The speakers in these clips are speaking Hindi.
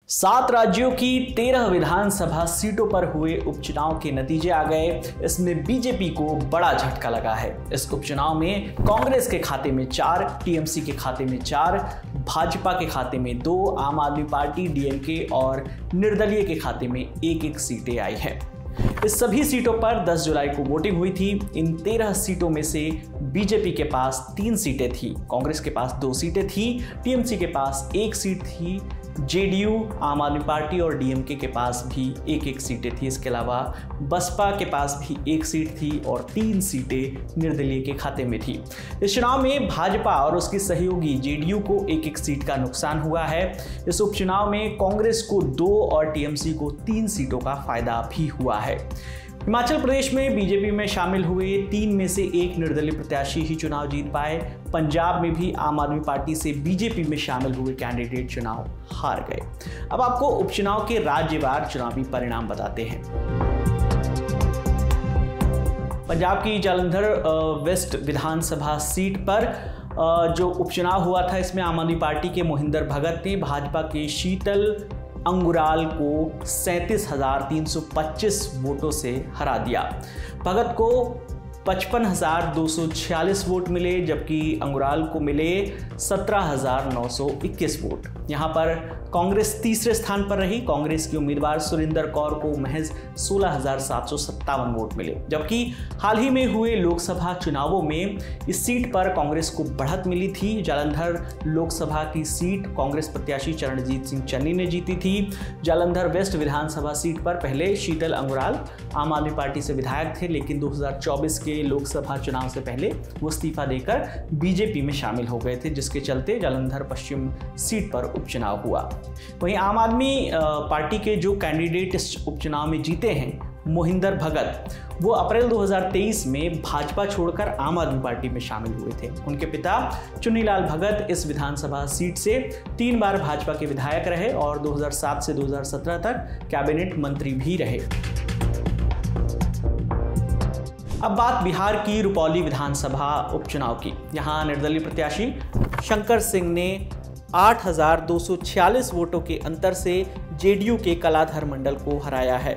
7 राज्यों की 13 विधानसभा सीटों पर हुए उपचुनाव के नतीजे आ गए। इसमें बीजेपी को बड़ा झटका लगा है। इस उपचुनाव में कांग्रेस के खाते में 4, टीएमसी के खाते में 4, भाजपा के खाते में 2, आम आदमी पार्टी, डीएमके और निर्दलीय के खाते में 1-1 सीटें आई है। इस सभी सीटों पर 10 जुलाई को वोटिंग हुई थी। इन 13 सीटों में से बीजेपी के पास 3 सीटें थी, कांग्रेस के पास 2 सीटें थी, टीएमसी के पास 1 सीट थी, जेडीयू, आम आदमी पार्टी और डीएमके के पास भी 1-1 सीटें थी। इसके अलावा बसपा के पास भी 1 सीट थी और 3 सीटें निर्दलीय के खाते में थी। इस चुनाव में भाजपा और उसकी सहयोगी जेडीयू को 1-1 सीट का नुकसान हुआ है। इस उपचुनाव में कांग्रेस को 2 और टीएमसी को 3 सीटों का फायदा भी हुआ है। हिमाचल प्रदेश में बीजेपी में शामिल हुए 3 में से 1 निर्दलीय प्रत्याशी ही चुनाव जीत पाए। पंजाब में भी आम आदमी पार्टी से बीजेपी में शामिल हुए कैंडिडेट चुनाव हार गए। अब आपको उपचुनाव के राज्यवार चुनावी परिणाम बताते हैं। पंजाब की जालंधर वेस्ट विधानसभा सीट पर जो उपचुनाव हुआ था, इसमें आम आदमी पार्टी के मोहिंदर भगत ने भाजपा के शीतल अंगुराल को 37,325 वोटों से हरा दिया। भगत को 55,246 वोट मिले, जबकि अंगुराल को मिले 17,921 वोट। यहाँ पर कांग्रेस तीसरे स्थान पर रही। कांग्रेस की उम्मीदवार सुरिंदर कौर को महज 16,757 वोट मिले, जबकि हाल ही में हुए लोकसभा चुनावों में इस सीट पर कांग्रेस को बढ़त मिली थी। जालंधर लोकसभा की सीट कांग्रेस प्रत्याशी चरणजीत सिंह चन्नी ने जीती थी। जालंधर वेस्ट विधानसभा सीट पर पहले शीतल अंगुराल आम आदमी पार्टी से विधायक थे, लेकिन 2024 के लोकसभा चुनाव से पहले वो इस्तीफा देकर बीजेपी में शामिल हो गए थे, जिसके चलते जालंधर पश्चिम सीट पर उपचुनाव हुआ। वहीं आम आदमी पार्टी के जो कैंडिडेट इस उपचुनाव में जीते हैं, मोहिंदर भगत, वो अप्रैल 2023 में भाजपा छोड़कर आम आदमी पार्टी में शामिल हुए थे। उनके पिता चुन्नीलाल भगत इस विधानसभा सीट से 3 बार भाजपा के विधायक रहे और 2007 से 2017 तक कैबिनेट मंत्री भी रहे। अब बात बिहार की रुपौली विधानसभा उपचुनाव की। यहाँ निर्दलीय प्रत्याशी शंकर सिंह ने 8,246 वोटों के अंतर से जेडीयू के कलाधर मंडल को हराया है।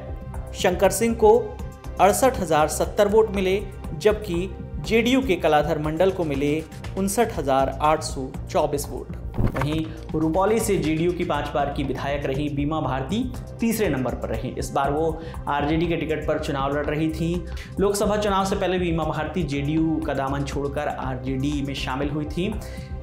शंकर सिंह को 68,070 वोट मिले, जबकि जेडीयू के कलाधर मंडल को मिले 59,824 वोट। वहीं रुपौली से जेडीयू की 5 बार की विधायक रही बीमा भारती तीसरे नंबर पर रही। इस बार वो आरजेडी के टिकट पर चुनाव लड़ रही थी। लोकसभा चुनाव से पहले बीमा भारती जेडीयू का दामन छोड़कर आरजेडी में शामिल हुई थी।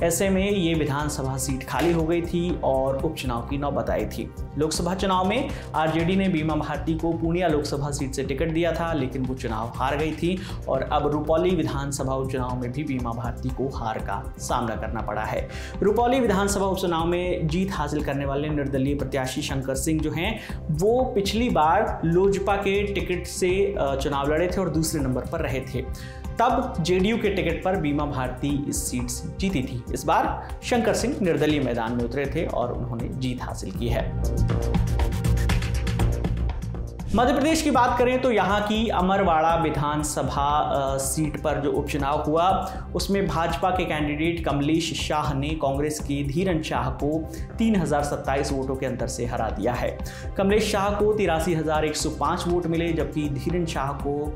ऐसे में ये विधानसभा सीट खाली हो गई थी और उपचुनाव की नौबत आई थी। लोकसभा चुनाव में आरजेडी ने बीमा भारती को पूर्णिया लोकसभा सीट से टिकट दिया था, लेकिन वो चुनाव हार गई थी और अब रुपौली विधानसभा उपचुनाव में भी बीमा भारती को हार का सामना करना पड़ा है। रुपौली विधानसभा उपचुनाव में जीत हासिल करने वाले निर्दलीय प्रत्याशी शंकर सिंह जो हैं, वो पिछली बार लोजपा के टिकट से चुनाव लड़े थे और दूसरे नंबर पर रहे थे। तब जेडीयू के टिकट पर बीमा भारती इस सीट से जीती थी। इस बार शंकर सिंह निर्दलीय मैदान में उतरे थे और उन्होंने जीत हासिल की है। मध्य प्रदेश की बात करें तो यहाँ की अमरवाड़ा विधानसभा सीट पर जो उपचुनाव हुआ, उसमें भाजपा के कैंडिडेट कमलेश शाह ने कांग्रेस के धीरन शाह को 3,027 वोटों के अंतर से हरा दिया है। कमलेश शाह को 83,105 वोट मिले, जबकि धीरन शाह को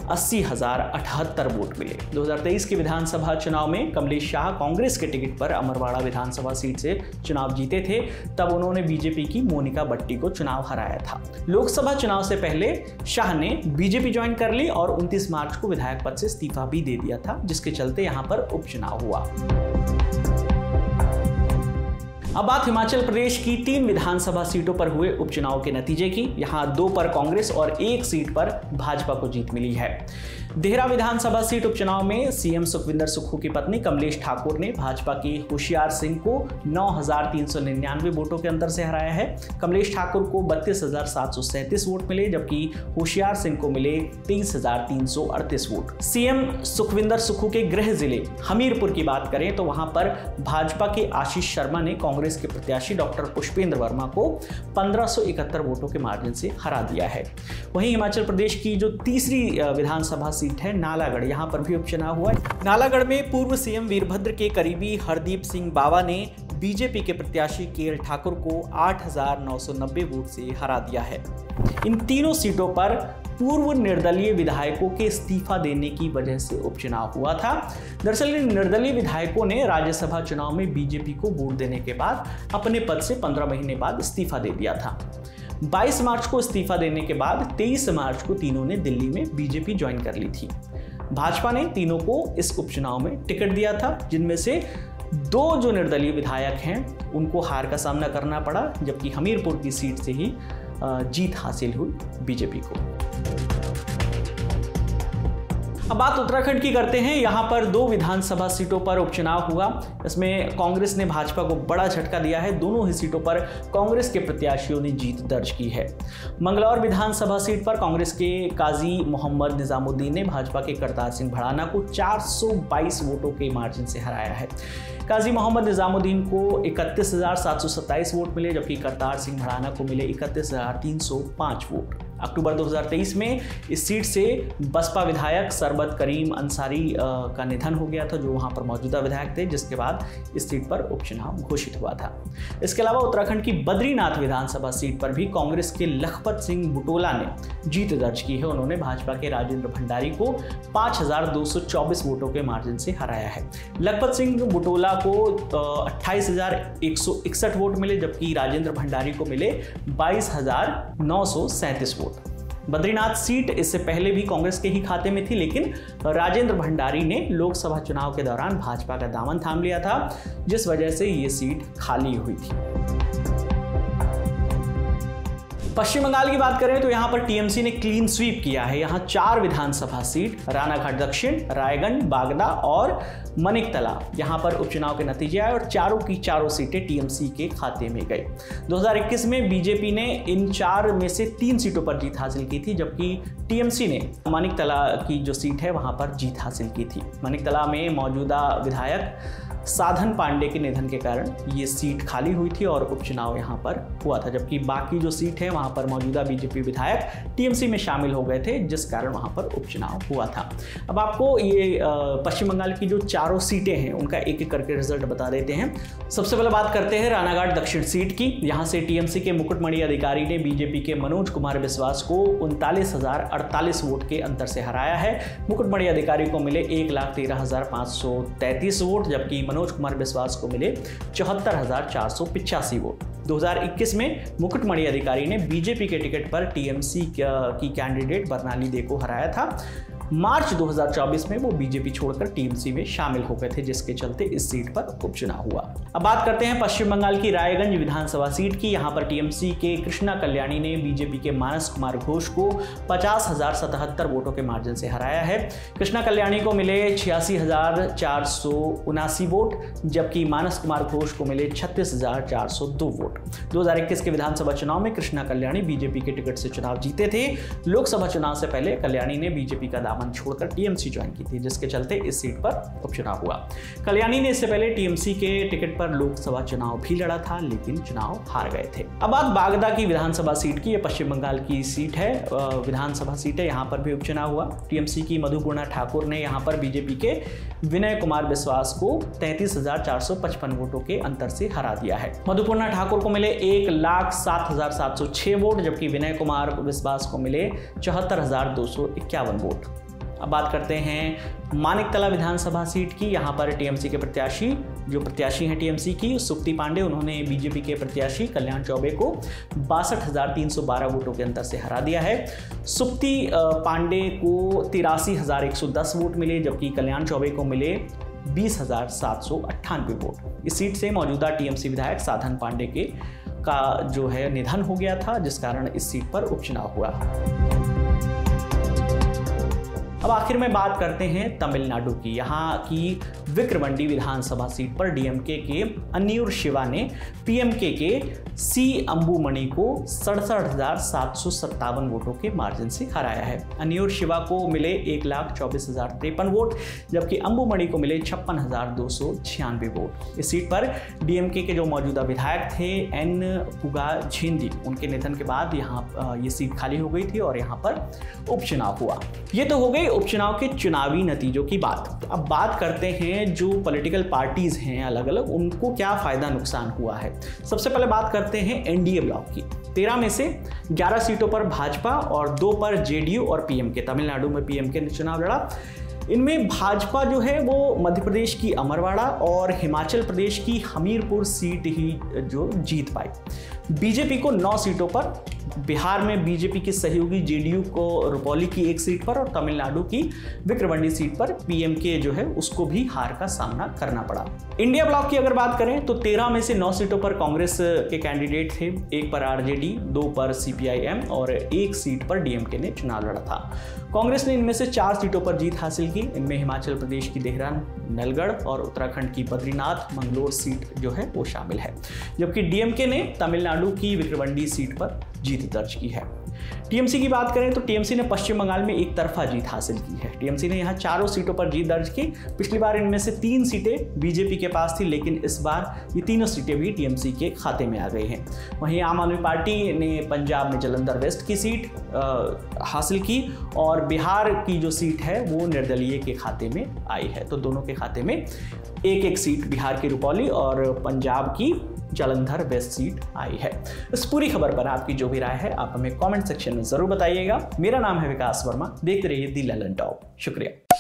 80,078 वोट मिले। 2023 के विधानसभा चुनाव में कमलेश शाह कांग्रेस के टिकट पर अमरवाड़ा विधानसभा सीट से चुनाव जीते थे। तब उन्होंने बीजेपी की मोनिका बट्टी को चुनाव हराया था। लोकसभा चुनाव से पहले शाह ने बीजेपी ज्वाइन कर ली और 29 मार्च को विधायक पद से इस्तीफा भी दे दिया था, जिसके चलते यहां पर उपचुनाव हुआ। अब बात हिमाचल प्रदेश की 3 विधानसभा सीटों पर हुए उपचुनाव के नतीजे की। यहाँ 2 पर कांग्रेस और 1 सीट पर भाजपा को जीत मिली है। देहरा विधानसभा सीट उपचुनाव में सीएम सुखविंदर सुक्खू की पत्नी कमलेश ठाकुर ने भाजपा के होशियार सिंह को 9,399 वोटों के अंतर से हराया है। कमलेश ठाकुर को 32,737 वोट मिले, जबकि होशियार सिंह को मिले 23,338 वोट। सीएम सुखविंदर सुक्खू के गृह जिले हमीरपुर की बात करें तो वहां पर भाजपा के आशीष शर्मा ने कांग्रेस के प्रत्याशी डॉक्टर पुष्पेंद्र वर्मा को 1571 वोटों के मार्जिन से हरा दिया है। वहीं हिमाचल प्रदेश की जो तीसरी विधानसभा सीट है नालागढ़, यहां पर भी उपचुनाव हुआ है। नालागढ़ में पूर्व सीएम वीरभद्र के करीबी हरदीप सिंह बावा ने बीजेपी के प्रत्याशी केएल ठाकुर को 8,990 वोट से हरा दिया है। इन तीनों सीटों पर पूर्व निर्दलीय विधायकों के इस्तीफा देने की वजह से उपचुनाव हुआ था। दरअसल इन निर्दलीय विधायकों ने राज्यसभा चुनाव में बीजेपी को वोट देने के बाद अपने पद से 15 महीने बाद इस्तीफा दे दिया था। 22 मार्च को इस्तीफा देने के बाद 23 मार्च को तीनों ने दिल्ली में बीजेपी ज्वाइन कर ली थी। भाजपा ने तीनों को इस उपचुनाव में टिकट दिया था, जिनमें से 2 जो निर्दलीय विधायक हैं उनको हार का सामना करना पड़ा, जबकि हमीरपुर की सीट से ही जीत हासिल हुई बीजेपी को। अब बात उत्तराखंड की करते हैं। यहां पर 2 विधानसभा सीटों पर उपचुनाव हुआ। इसमें कांग्रेस ने भाजपा को बड़ा झटका दिया है। दोनों ही सीटों पर कांग्रेस के प्रत्याशियों ने जीत दर्ज की है। मंगलौर विधानसभा सीट पर कांग्रेस के काजी मोहम्मद निजामुद्दीन ने भाजपा के करतार सिंह भड़ाना को 422 वोटों के मार्जिन से हराया है। काजी मोहम्मद निजामुद्दीन को 31,727 वोट मिले, जबकि करतार सिंह भड़ाना को मिले 31,305 वोट। अक्टूबर 2023 में इस सीट से बसपा विधायक सरबत करीम अंसारी का निधन हो गया था, जो वहां पर मौजूदा विधायक थे, जिसके बाद इस सीट पर उपचुनाव घोषित हुआ था। इसके अलावा उत्तराखंड की बद्रीनाथ विधानसभा सीट पर भी कांग्रेस के लखपत सिंह बुटोला ने जीत दर्ज की है। उन्होंने भाजपा के राजेंद्र भंडारी को 5,224 वोटों के मार्जिन से हराया है। लखपत सिंह बुटोला को 28,161 वोट मिले, जबकि राजेंद्र भंडारी को मिले 22,937 वोट। बद्रीनाथ सीट इससे पहले भी कांग्रेस के ही खाते में थी, लेकिन राजेंद्र भंडारी ने लोकसभा चुनाव के दौरान भाजपा का दामन थाम लिया था, जिस वजह से ये सीट खाली हुई थी। पश्चिम बंगाल की बात करें तो यहां पर टीएमसी ने क्लीन स्वीप किया है। यहां 4 विधानसभा सीट रानाघाट दक्षिण, रायगंज, बागदा और मनिकतला यहां पर उपचुनाव के नतीजे आए और चारों की चारों सीटें टीएमसी के खाते में गई। 2021 में बीजेपी ने इन 4 में से 3 सीटों पर जीत हासिल की थी, जबकि टीएमसी ने मनिकतला की जो सीट है वहां पर जीत हासिल की थी। मनिकतला में मौजूदा विधायक साधन पांडे के निधन के कारण ये सीट खाली हुई थी और उपचुनाव यहां पर हुआ था, जबकि बाकी जो सीट है वहां पर मौजूदा बीजेपी विधायक टीएमसी में शामिल हो गए थे, जिस कारण वहां पर उपचुनाव हुआ था। अब आपको ये पश्चिम बंगाल की जो चारों सीटें हैं उनका एक एक करके रिजल्ट बता देते हैं। सबसे पहले बात करते हैं रानाघाट दक्षिण सीट की। यहां से टीएमसी के मुकुटमणि अधिकारी ने बीजेपी के मनोज कुमार विश्वास को 39,048 वोट के अंतर से हराया है। मुकुटमणि अधिकारी को मिले 1,13,533 वोट, जबकि मनोज कुमार विश्वास को मिले 74,485 वोट। 2021 में मुकुटमणि अधिकारी ने बीजेपी के टिकट पर टीएमसी की कैंडिडेट बर्नाली दे को हराया था। मार्च 2024 में वो बीजेपी छोड़कर टीएमसी में शामिल हो गए थे, जिसके चलते इस सीट पर उपचुनाव हुआ। अब बात करते हैं पश्चिम बंगाल की रायगंज विधानसभा सीट की। यहां पर टीएमसी के कृष्णा कल्याणी ने बीजेपी के मानस कुमार घोष को 50,077 वोटों के मार्जिन से हराया है। कृष्णा कल्याणी को मिले 86,479 वोट, जबकि मानस कुमार घोष को मिले 36,402 वोट। 2021 के विधानसभा चुनाव में कृष्णा कल्याणी बीजेपी के टिकट से चुनाव जीते थे। लोकसभा चुनाव से पहले कल्याणी ने बीजेपी का दामन छोड़कर टीएमसी ज्वाइन की थी, जिसके चलते इस सीट पर उपचुनाव हुआ। कल्याणी ने इससे पहले टीएमसी के टिकट पर लोकसभा चुनाव भी लड़ा था, लेकिन चुनाव हार गए थे। अब बात बागदा की विधानसभा सीट की। यह पश्चिम बंगाल की सीट है, विधानसभा सीट है। यहां पर भी उपचुनाव हुआ। टीएमसी की मधुपूर्णा ठाकुर ने यहां पर बीजेपी के विनय कुमार विश्वास को 33,455 वोटों के अंतर से हरा दिया है। मधुपूर्णा ठाकुर को मिले 1,07,706 वोट, जबकि विनय कुमार विश्वास को मिले 74,251 वोट। अब बात करते हैं मानिकतला विधानसभा सीट की। यहां पर टीएमसी के प्रत्याशी हैं टीएमसी की सुप्ति पांडे, उन्होंने बीजेपी के प्रत्याशी कल्याण चौबे को 62,312 वोटों के अंतर से हरा दिया है। सुप्ति पांडे को 83,110 वोट मिले, जबकि कल्याण चौबे को मिले 20,798 वोट। इस सीट से मौजूदा टीएमसी विधायक साधन पांडे का जो है निधन हो गया था, जिस कारण इस सीट पर उपचुनाव हुआ। अब आखिर में बात करते हैं तमिलनाडु की। यहाँ की विक्रमंडी विधानसभा सीट पर डीएमके के अन्यूर शिवा ने पीएमके के सी अंबुमणि को 67,757 वोटों के मार्जिन से हराया है। अन्यूर शिवा को मिले 1,24,053 वोट, जबकि अंबुमणि को मिले 56,296 वोट। इस सीट पर डीएमके के जो मौजूदा विधायक थे एन पुगा झेंदी, उनके निधन के बाद यहाँ ये सीट खाली हो गई थी और यहाँ पर उपचुनाव हुआ। ये तो हो गई गई उपचुनाव के चुनावी नतीजों की बात। अब बात करते हैं जो पॉलिटिकल पार्टीज हैं अलग अलग, उनको क्या फायदा नुकसान हुआ है। सबसे पहले बात करते हैं एनडीए ब्लॉक की। 13 में से 11 सीटों पर भाजपा और 2 पर जेडीयू और पीएमके। तमिलनाडु में पीएमके ने चुनाव लड़ा। इनमें भाजपा जो है वो मध्य प्रदेश की अमरवाड़ा और हिमाचल प्रदेश की हमीरपुर सीट ही जो जीत पाई। बीजेपी को 9 सीटों पर, बिहार में बीजेपी की सहयोगी जेडीयू को रुपौली की 1 सीट पर और तमिलनाडु की विक्रवांडी सीट पर पीएमके जो है उसको भी हार का सामना करना पड़ा। इंडिया ब्लॉक की अगर बात करें तो 13 में से 9 सीटों पर कांग्रेस के कैंडिडेट थे, 1 पर आरजेडी, 2 पर सीपीआईएम और 1 सीट पर डीएमके ने चुनाव लड़ा था। कांग्रेस ने इनमें से 4 सीटों पर जीत हासिल की। इनमें हिमाचल प्रदेश की देहरान, नलगढ़ और उत्तराखंड की बद्रीनाथ मंगलोर सीट जो है वो शामिल है, जबकि डीएमके ने तमिलनाडु की विक्रवांडी सीट पर जीत दर्ज की है। टीएमसी की बात करें तो टीएमसी ने पश्चिम बंगाल में एक तरफा जीत हासिल की है। टीएमसी ने यहां 4 सीटों पर जीत दर्ज की। पिछली बार इनमें से 3 सीटें बीजेपी के पास थी, लेकिन इस बार ये तीनों सीटें भी टीएमसी के खाते में आ गई हैं। वहीं आम आदमी पार्टी ने पंजाब में जालंधर वेस्ट की सीट हासिल की और बिहार की जो सीट है वो निर्दलीय के खाते में आई है। तो दोनों के खाते में 1-1 सीट, बिहार की रुपौली और पंजाब की जालंधर वेस्ट सीट आई है। इस पूरी खबर पर आपकी जो भी राय है आप हमें कमेंट सेक्शन में जरूर बताइएगा। मेरा नाम है विकास वर्मा, देखते रहिए दी ललन टॉप। शुक्रिया।